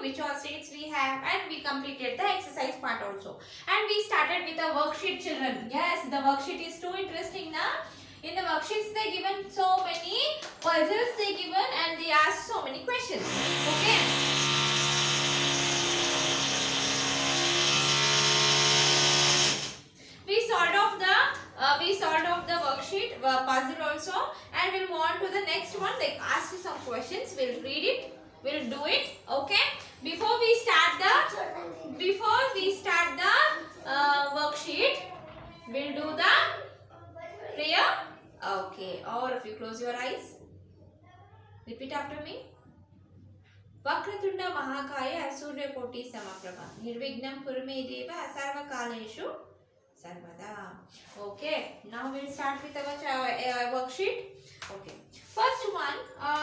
which all states we have, and we completed the exercise part also. And we started with the worksheet, children. Yes, the worksheet is too interesting now. In the worksheets they given so many puzzles they given, and they ask so many questions. Okay. We solved off the worksheet puzzle also, and we'll move on to the next one. They asked some questions. We'll read it. We'll do it. Okay. Before we start the worksheet, we'll do the prayer. Okay. All of you close your eyes. Repeat after me. Vakratunda महाकाय सूर्यकोटि समप्रभा निर्विघ्नं कुरु मे देव सर्वकालेषु सर्वदा. Okay, now we'll start with our worksheet. Okay, first one,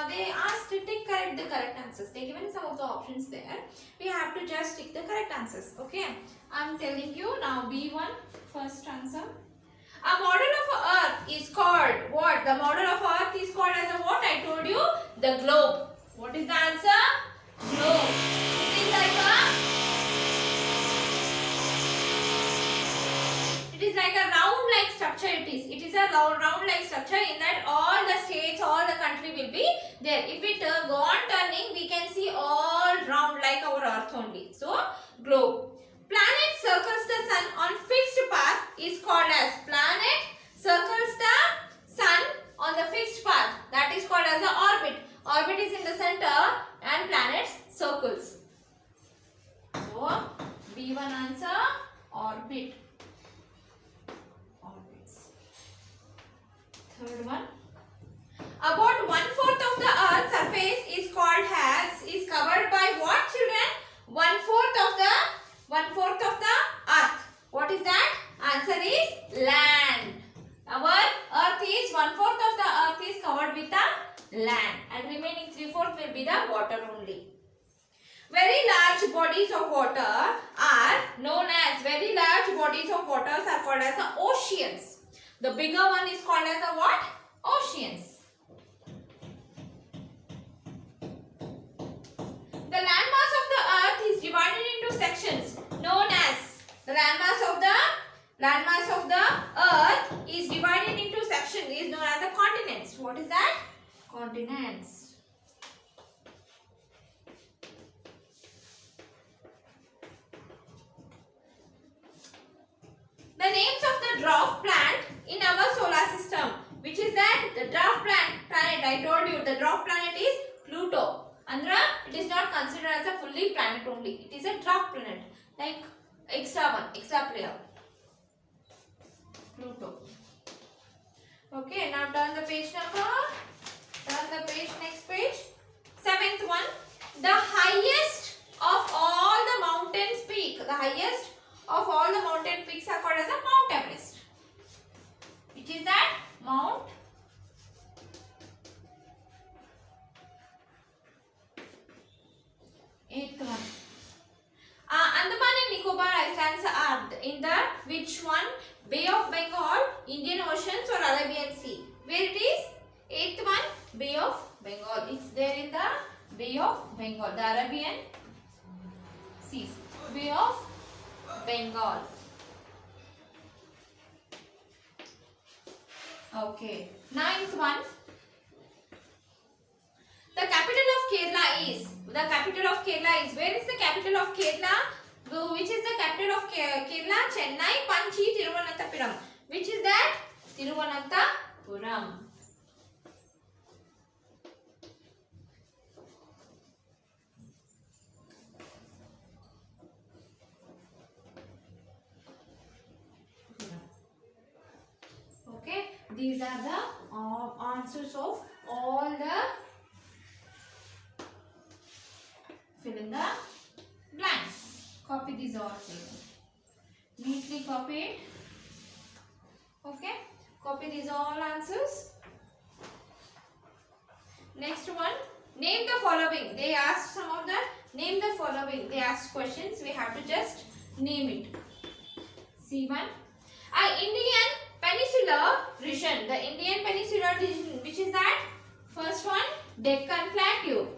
they asked to correct the correct answers. They given some of the options there. We have to just tick the correct answers. Okay, I'm telling you now. B1, first answer. A model of Earth is called what? The model of Earth is called as a what? I told you, the globe. What is the answer? Globe. It is like a round-like structure. It is a round-like structure. In that, all the states, all the country will be there. If we go on turning, we can see all round like our Earth only. So, globe. Planet circles the sun on fixed path is called as planet circles the sun on the fixed path. That is called as the orbit. Orbit is in the center and planets circles. So, B1 answer, orbit. Orbits. Third one. About 1/4 of the Earth's surface is covered by what, children? 1/4 of the Earth. What is that? Answer is land. Our Earth is 1/4 of the Earth is covered with the land, and remaining 3/4 will be the water only. Very large bodies of water are known as called as the oceans. The bigger one is called as the what? Oceans. The landmass of the Earth is divided into sections known as the landmass of the Earth is divided into sections is known as the continents. What is that? Continents. The names of the dwarf plant in our solar system. Which is that? The dwarf planet. I told you the dwarf planet is Pluto. Andra, it is not considered as a fully planet only. It is a dwarf planet. Like extra player. Pluto. Okay, now turn the page number. Next page. 7th one. The highest of all the mountains peak. The highest of all the mountain peaks are called as a Mount Everest. Which is that? Mount. 8th one. Andaman and Nicobar Islands are in the which one? Bay of Bengal, Indian Oceans or Arabian Sea? Where it is? 8th one, Bay of Bengal. It's there in the Bay of Bengal, the Arabian Seas. Bay of Bengal. Okay. 9th one. The capital of Kerala is. Where is the capital of Kerala? Which is the capital of Kerala? Chennai, Panchi, Tiruvananthapuram. Which is that? Tiruvananthapuram. Okay, these are the answers of all the fill in the blanks. Copy these all. Neatly copy it. Okay, copy these all answers. Next one, name the following. They asked some of the name the following. They asked questions. We have to just name it. C1. Indian Peninsular region. The Indian Peninsular region. Which is that? First one, Deccan Plateau.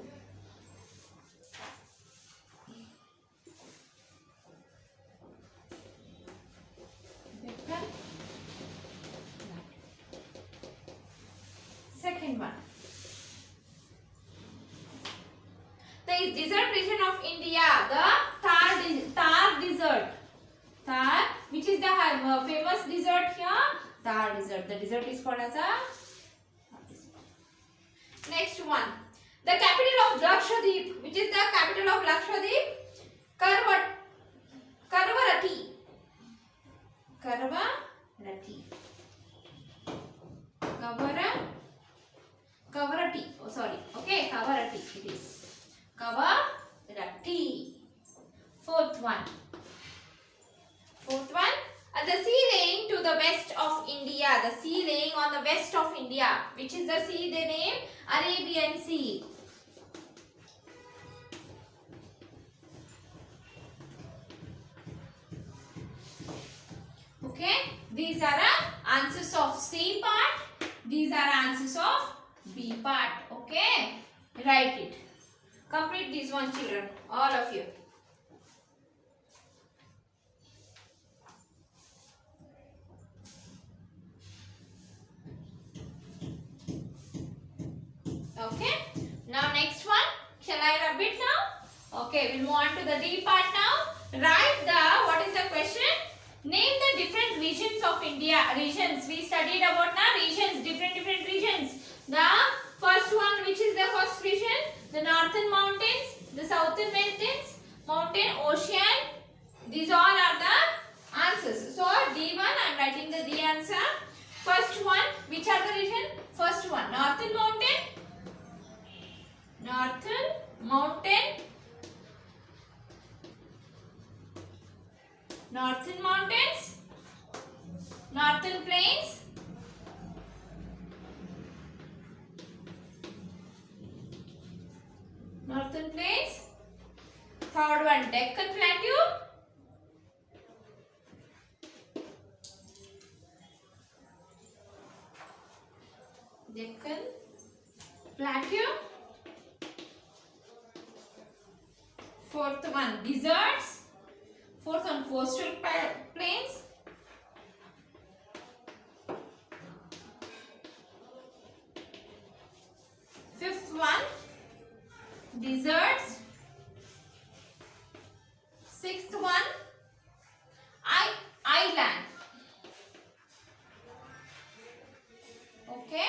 desert region of India, the Thar desert. Thar, which is the famous desert here? Thar desert. The desert is called as a Thar desert. Next one. The capital of Lakshadweep. Which is the capital of Lakshadweep? Karavarati. Karavarati. Kavarati. Oh, sorry. Okay, Kavarati it is. Kavarati. Fourth one. The sea laying to the west of India. The sea laying on the west of India. Which is the sea they name? Arabian Sea. Okay. These are answers of C part. These are answers of B part. Okay. Write it. Complete this one, children. All of you. Okay. Now next one. Shall I rub it now? Okay. We'll move on to the D part now. Write what is the question? Name the different regions of India. Regions. We studied about now regions. Different regions. The first one, which is the first region? The northern mountains, the southern mountain, ocean. These all are the answers. So D1, I am writing the D answer. First one, which are the region? First one, northern mountain. Northern mountains, northern plains, third one, Deccan Plateau, fourth one, deserts, fourth one, coastal plains, fifth one, deserts, sixth one, island. Okay,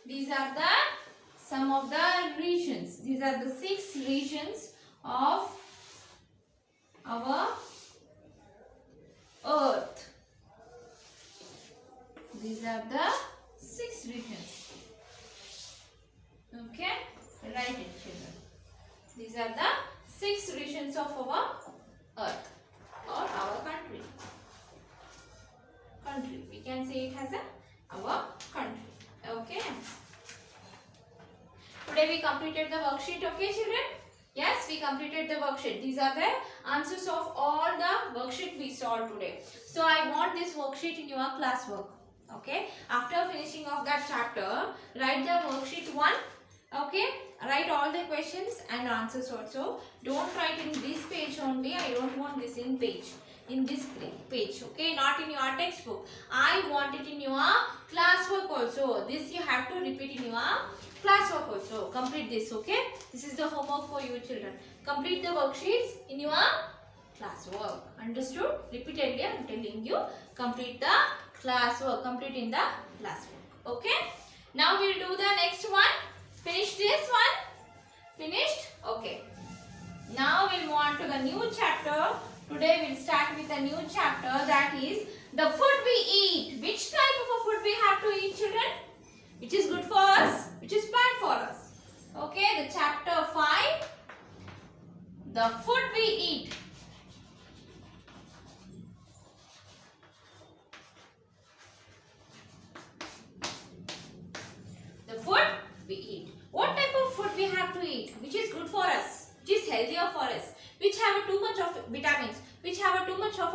these are the some of the regions. These are the 6 regions of our earth. These are the 6 regions. Okay, write it, children. These are the 6 regions of our earth or our country. We can say it as our country. Okay. Today we completed the worksheet. Okay, children. Yes, we completed the worksheet. These are the answers of all the worksheet we solved today. So I want this worksheet in your classwork. Okay. After finishing of that chapter, write the worksheet 1. Okay. Write all the questions and answers also. Don't write in this page only. I don't want this in page. In this page. Okay. Not in your textbook. I want it in your classwork also. This you have to repeat in your classwork also. Complete this. Okay. This is the homework for you children. Complete the worksheets in your classwork. Understood? Repeatedly I am telling you. Complete the classwork. Complete in the classwork. Okay. Now we will do the next one. Finish this one. Finished? Okay. Now we will move on to the new chapter. Today we will start with a new chapter, that is the food we eat. Which type of a food we have to eat, children? Which is good for us, which is bad for us. Okay, the chapter 5, the food we eat. The food we eat. What type of food we have to eat? Which is good for us, which is healthier for us, which have too much of vitamins, which have too much of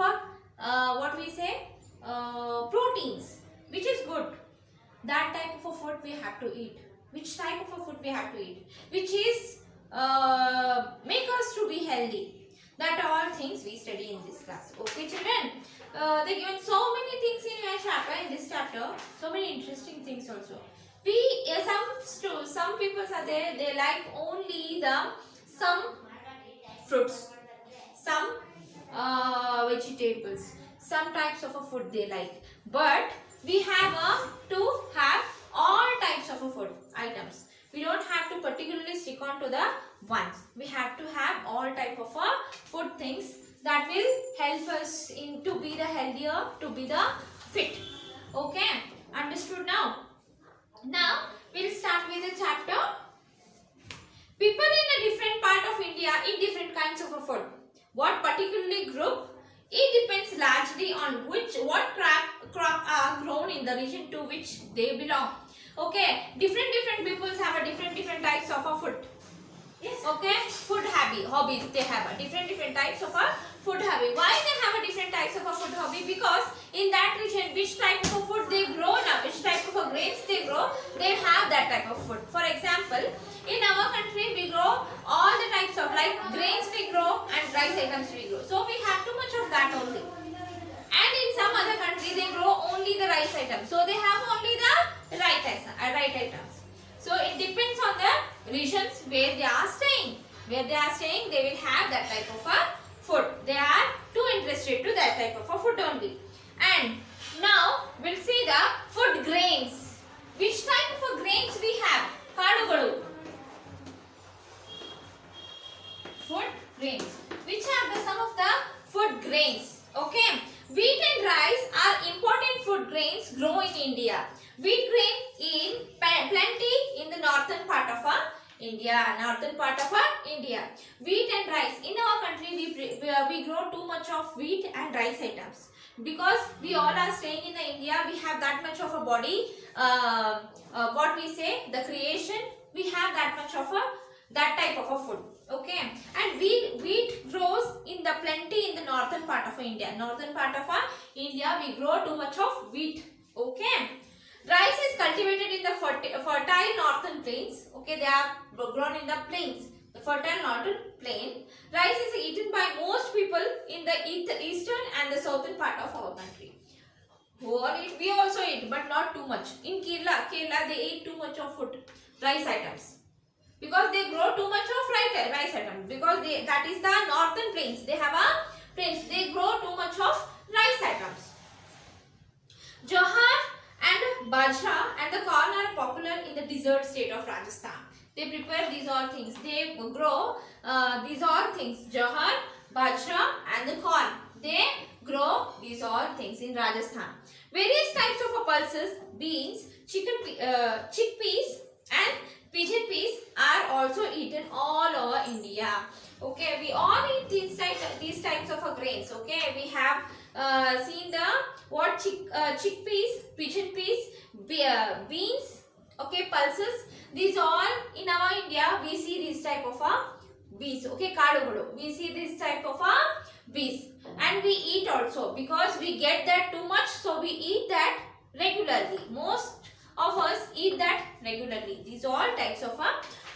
proteins, which is good. That type of a food we have to eat. Which type of a food we have to eat? Which is make us to be healthy. That are all things we study in this class. Okay, children. They given so many things in this chapter. So many interesting things also. Some people are there. They like only the some fruits, some vegetables, some types of a food they like. But we have to have all types of a food items. We don't have to particularly stick on to the ones. We have to have all type of food things that will help us in to be the healthier, to be the fit. Okay, understood now? Now we'll start with the chapter. People in a different part of India eat different kinds of food. What particularly group? It depends largely on what crop are grown in the region to which they belong. Okay, different peoples have a different types of a food. Yes. Okay, food hobbies they have a different types of a food hobby. Why they have a different types of a food hobby? Because in that region, which type of a food they grow now, which type of a grains they grow, they have that type of food. For example, in our country we grow all the types of like grains we grow and rice items we grow. So we have too much of that only. And in some other country they grow only the rice items. So they have only the right items. So it depends on the regions where they are staying. Where they are staying, they will have that type of a food. They are too interested to that type of a food only. And now we'll see the food grains. Which type of a grains we have? Kadugalu. Food grains. Which are the some of the food grains? Okay. Wheat and rice are important food grains grown in India. Wheat grain in plenty in the northern part of India. Wheat and rice. In our country, we grow too much of wheat and rice items. Because we all are staying in the India, we have that much of a body. What we say, the creation, we have that much of that type of a food. Okay, and wheat grows in the plenty in the northern part of India. Northern part of India, we grow too much of wheat. Okay, rice is cultivated in the fertile northern plains. Okay, they are grown in the plains, the fertile northern plain. Rice is eaten by most people in the eastern and the southern part of our country. We also eat, but not too much. In Kerala they eat too much of food, rice items. Because they grow too much of rice items. Because that is the northern plains. They have a plains. They grow too much of rice items. Jowar and bajra and the corn are popular in the desert state of Rajasthan. They prepare these all things. They grow these all things. Jowar, bajra and the corn. They grow these all things in Rajasthan. Various types of pulses, beans, chickpeas and pigeon peas are also eaten all over India. Okay, we all eat these types of grains. Okay, we have seen the chickpeas, pigeon peas, beans. Okay, pulses. These all in our India we see these type of bees. Okay, kadugudu. We see this type of bees, and we eat also because we get that too much. So we eat that regularly. Most of us eat that regularly. These are all types of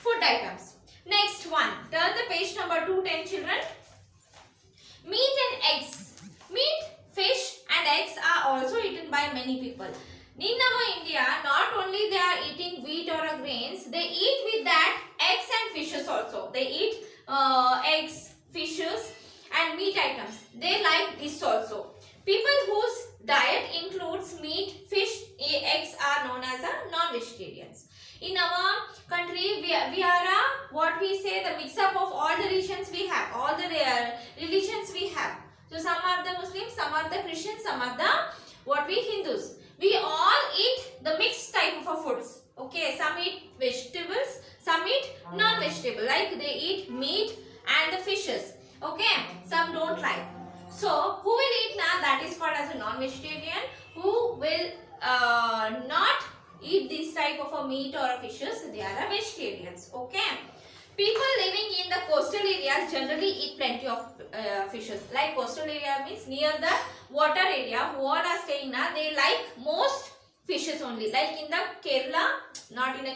food items. Next one. Turn the page number 210, children. Meat and eggs. Meat, fish and eggs are also eaten by many people. In our India, not only they are eating wheat or grains, they eat with that eggs and fishes also. They eat eggs, fishes and meat items. They like this also. People whose diet includes meat, fish, eggs are known as non-vegetarians. In our country, we are what we say the mix-up of all the regions we have, all the religions we have. So some are the Muslims, some are the Christians, some are the Hindus. We all eat the mixed type of foods. Okay, some eat vegetables, some eat non-vegetable. Like they eat meat and the fishes. Okay, some don't like. So, who will eat now? That is called as a non-vegetarian. Who will not eat this type of a meat or a fishes? They are vegetarians. Okay. People living in the coastal areas generally eat plenty of fishes. Like coastal area means near the water area. Who all are staying now? They like most fishes only. Like in the Kerala, not in a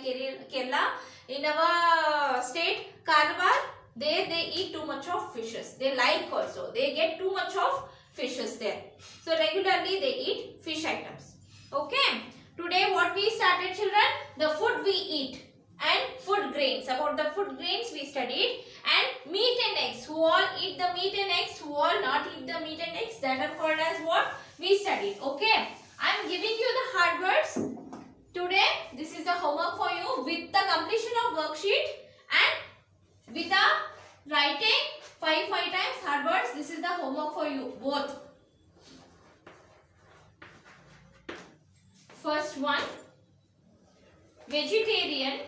Kerala, in our state, Karwar. They eat too much of fishes. They like also. They get too much of fishes there. So regularly they eat fish items. Okay. Today what we started, children? The food we eat. and food grains. About the food grains we studied, and meat and eggs. Who all eat the meat and eggs? Who all not eat the meat and eggs? That are called as what? We studied. Okay. I am giving you the hard words today. This is the homework for you with the completion of worksheet and with the writing 5 times hard words. This is the homework for you both. First one, vegetarian.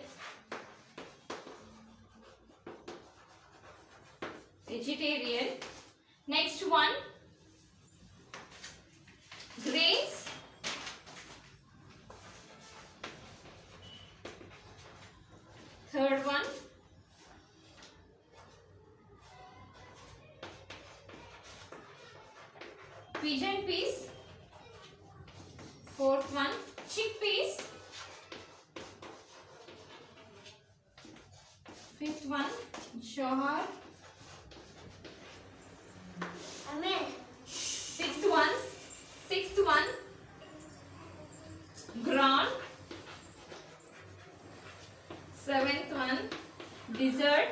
Vegetarian. Next one, grains. Third one, pigeon peas. Fourth one, chickpeas. Fifth one, jowar. Sixth one, gram. Seventh one, dessert.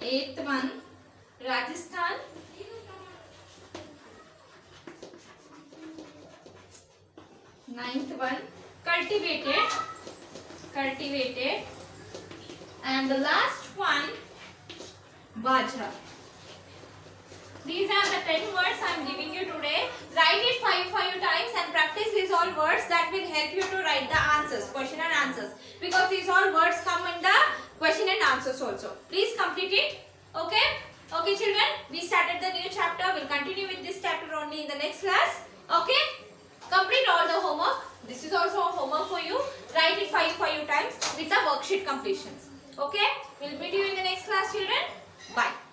Eighth one, Rajasthan. Ninth one, cultivated. And the last one, bajra. These are the 10 words I am giving you today. Write it 5 times and practice these all words. That will help you to write the answers, question and answers. Because these all words come in the question and answers also. Please complete it. Okay? Okay children, we started the new chapter. We'll continue with this chapter only in the next class. Okay? Complete all the homework. This is also a homework for you. Write it 5 times with the worksheet completions. Okay? We'll meet you in the next class children. Bye.